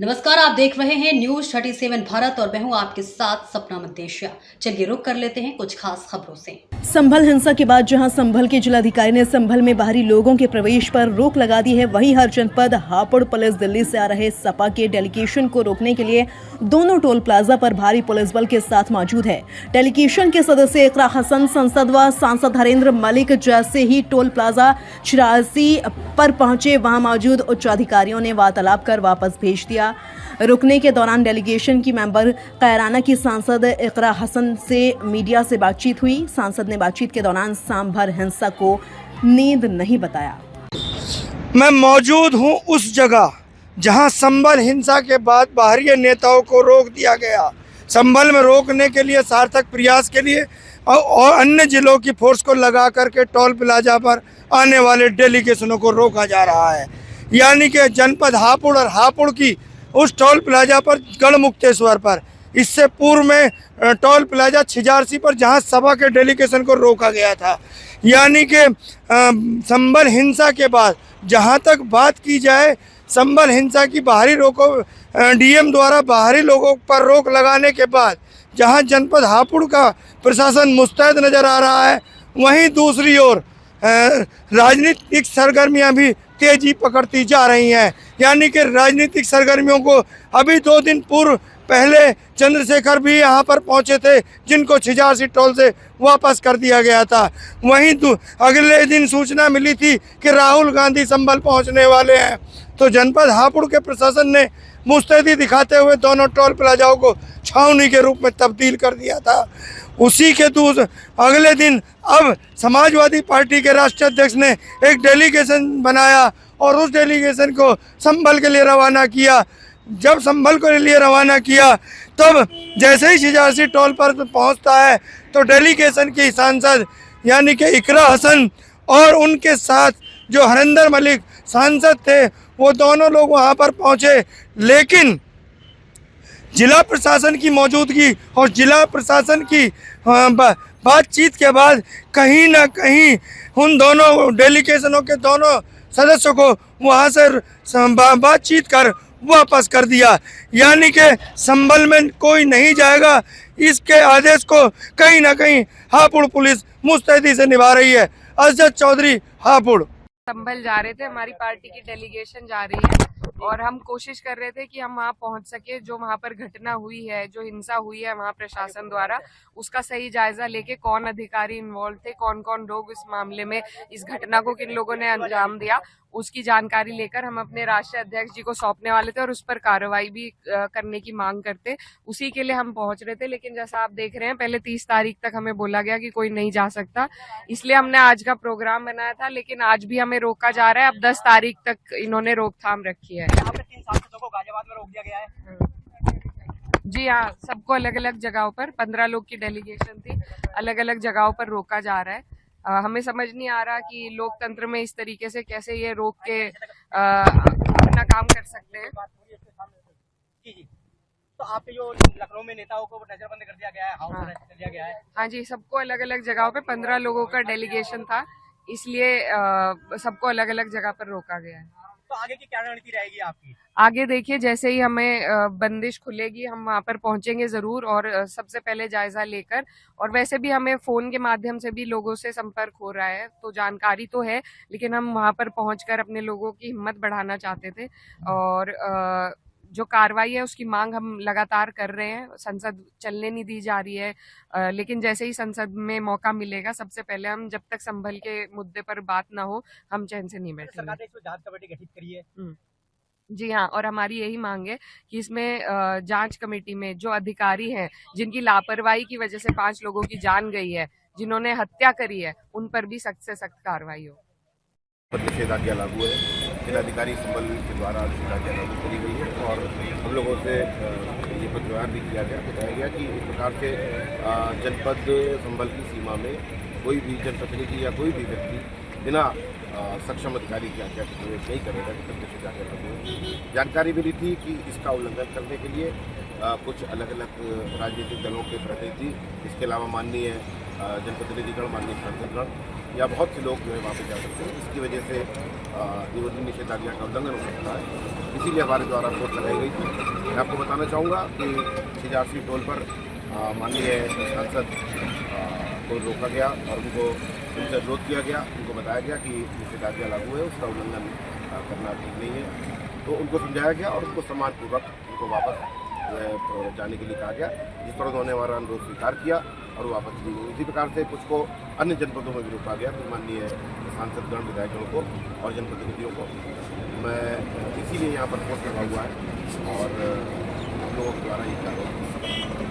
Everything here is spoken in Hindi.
नमस्कार, आप देख रहे हैं न्यूज 37 भारत और मैं हूं आपके साथ सपना मदेशिया। चलिए रुक कर लेते हैं कुछ खास खबरों से। संभल हिंसा के बाद जहां संभल के जिलाधिकारी ने संभल में बाहरी लोगों के प्रवेश पर रोक लगा दी है, वहीं हर जनपद हापुड़ पुलिस दिल्ली से आ रहे सपा के डेलीगेशन को रोकने के लिए दोनों टोल प्लाजा पर भारी पुलिस बल के साथ मौजूद है। डेलीगेशन के सदस्य इकरा हसन, संसद व सांसद हरेंद्र मलिक जैसे ही टोल प्लाजा 84 पर पहुंचे, वहां मौजूद उच्च अधिकारियों ने वार्तालाप कर वापस भेज दिया। रुकने के दौरान डेलीगेशन की मेंबर कैराना की सांसद इकरा हसन से मीडिया से बातचीत हुई। सांसद ने बातचीत के दौरान सांभर हिंसा को नींद नहीं बताया। मैं मौजूद हूं उस जगह जहां संभल हिंसा के बाद बाहरी नेताओं को रोक दिया गया। संभल में रोकने के लिए सार्थक प्रयास के लिए और अन्य जिलों की फोर्स को लगा करके टोल प्लाजा पर आने वाले डेलीगेशनों को रोका जा रहा है। यानी कि जनपद हापुड़ और हापुड़ की उस टोल प्लाजा पर गढ़मुक्तेश्वर पर, इससे पूर्व में टोल प्लाजा छिजारसी पर जहां सभा के डेलीगेशन को रोका गया था। यानी कि संभल हिंसा के बाद जहां तक बात की जाए, संभल हिंसा की बाहरी रोको डीएम द्वारा बाहरी लोगों पर रोक लगाने के बाद जहां जनपद हापुड़ का प्रशासन मुस्तैद नज़र आ रहा है, वहीं दूसरी ओर राजनीतिक सरगर्मियां भी तेजी पकड़ती जा रही हैं। यानी कि राजनीतिक सरगर्मियों को अभी 2 दिन पूर्व पहले चंद्रशेखर भी यहां पर पहुंचे थे, जिनको छिजारसी टोल से वापस कर दिया गया था। वहीं अगले दिन सूचना मिली थी कि राहुल गांधी संभल पहुंचने वाले हैं, तो जनपद हापुड़ के प्रशासन ने मुस्तैदी दिखाते हुए दोनों टोल प्लाजाओं को छावनी के रूप में तब्दील कर दिया था। उसी के अगले दिन अब समाजवादी पार्टी के राष्ट्रीय अध्यक्ष ने एक डेलीगेशन बनाया और उस डेलीगेशन को संभल के लिए रवाना किया। जब संभल के लिए रवाना किया, तब जैसे ही छिजारसी टोल पर पहुंचता है तो डेलीगेशन की सांसद यानी कि इकरा हसन और उनके साथ जो हरेंद्र मलिक सांसद थे, वो दोनों लोग वहां पर पहुंचे। लेकिन जिला प्रशासन की मौजूदगी और जिला प्रशासन की बातचीत के बाद कहीं ना कहीं उन दोनों डेलीगेशनों के दोनों सदस्यों को वहां से बातचीत कर वापस कर दिया। यानी कि संभल में कोई नहीं जाएगा, इसके आदेश को कहीं ना कहीं हापुड़ पुलिस मुस्तैदी से निभा रही है। अजद चौधरी, हापुड़। संभल जा रहे थे, हमारी पार्टी की डेलीगेशन जा रही है और हम कोशिश कर रहे थे कि हम वहाँ पहुँच सके। जो वहाँ पर घटना हुई है, जो हिंसा हुई है वहाँ प्रशासन द्वारा, उसका सही जायजा लेके कौन अधिकारी इन्वॉल्व थे, कौन कौन लोग इस मामले में, इस घटना को किन लोगों ने अंजाम दिया, उसकी जानकारी लेकर हम अपने राष्ट्रीय अध्यक्ष जी को सौंपने वाले थे और उस पर कार्रवाई भी करने की मांग करते। उसी के लिए हम पहुंच रहे थे। लेकिन जैसा आप देख रहे हैं, पहले 30 तारीख तक हमें बोला गया कि कोई नहीं जा सकता, इसलिए हमने आज का प्रोग्राम बनाया था। लेकिन आज भी हमें रोका जा रहा है। अब 10 तारीख तक इन्होंने रोकथाम रखी है। यहाँ पे 3 सांसदों को गाजियाबाद में रोक दिया गया है। जी हाँ, सबको अलग अलग जगहों पर, 15 लोग की डेलीगेशन थी, अलग अलग जगहों पर रोका जा रहा है। हमें समझ नहीं आ रहा कि लोकतंत्र में इस तरीके से कैसे ये रोक के अपना काम कर सकते हैं। जी। तो आपके जो लखनऊ में नेताओं को नजरबंद कर दिया गया है, हाउस अरेस्ट कर दिया गया है। हाँ जी, सबको अलग अलग जगहों पे 15 लोगों का डेलीगेशन था, इसलिए सबको अलग अलग जगह पर रोका गया है। तो आगे की क्या रणनीति रहेगी आपकी? आगे देखिए, जैसे ही हमें बंदिश खुलेगी हम वहाँ पर पहुंचेंगे जरूर, और सबसे पहले जायजा लेकर। और वैसे भी हमें फोन के माध्यम से भी लोगों से संपर्क हो रहा है, तो जानकारी तो है, लेकिन हम वहाँ पर पहुंचकर अपने लोगों की हिम्मत बढ़ाना चाहते थे। और जो कार्रवाई है उसकी मांग हम लगातार कर रहे हैं। संसद चलने नहीं दी जा रही है, लेकिन जैसे ही संसद में मौका मिलेगा, सबसे पहले हम, जब तक संभल के मुद्दे पर बात ना हो, हम चैन से नहीं बैठेंगे। सरकार ने इसमें जांच कमेटी गठित करी है। जी हाँ, और हमारी यही मांग है कि इसमें जांच कमेटी में जो अधिकारी हैं, जिनकी लापरवाही की वजह से 5 लोगों की जान गई है, जिन्होंने हत्या करी है, उन पर भी सख्त से सख्त कार्रवाई हो। निषेधाज्ञा लागू है। जिलाधिकारी संभल के द्वारा निषेधाज्ञा लागू करी गई है और हम लोगों से ये पत्रव्यवहार भी किया गया, बताया गया कि इस प्रकार से जनपद संभल की सीमा में कोई भी जनप्रतिनिधि या कोई भी व्यक्ति बिना सक्षम अधिकारी की आज्ञा के प्रवेश नहीं करेगा जब तक निषेधाज्ञा लागू है। जानकारी मिली थी कि इसका उल्लंघन करने के लिए कुछ अलग अलग राजनीतिक दलों के प्रतिनिधि, इसके अलावा माननीय जनप्रतिनिधिगण, माननीय सांसदगण या बहुत से लोग जो है वहाँ पे जा सकते हैं। इसकी वजह से निबंधन निषेधाज्ञा का उल्लंघन हो सकता है, इसीलिए हमारे द्वारा फोर्स लगाई गई थी। मैं आपको बताना चाहूँगा कि छिजारसी टोल पर माननीय सांसद को रोका गया और उनसे अनुरोध किया गया, उनको बताया गया कि निषेधाज्ञा लागू है, उसका उल्लंघन करना ठीक नहीं है। तो उनको समझाया गया और उनको सम्मानपूर्वक उनको वापस जाने के लिए कहा गया, जिस पर उन्होंने हमारा अनुरोध स्वीकार किया और वापस ली गई। इसी प्रकार से कुछ को अन्य जनपदों में भी रोका गया, तो माननीय सांसदगण विधायकों को और जनप्रतिनिधियों को। मैं इसीलिए यहाँ पर फोर्स लगा हुआ है और हम लोगों के द्वारा ये कार्रवाई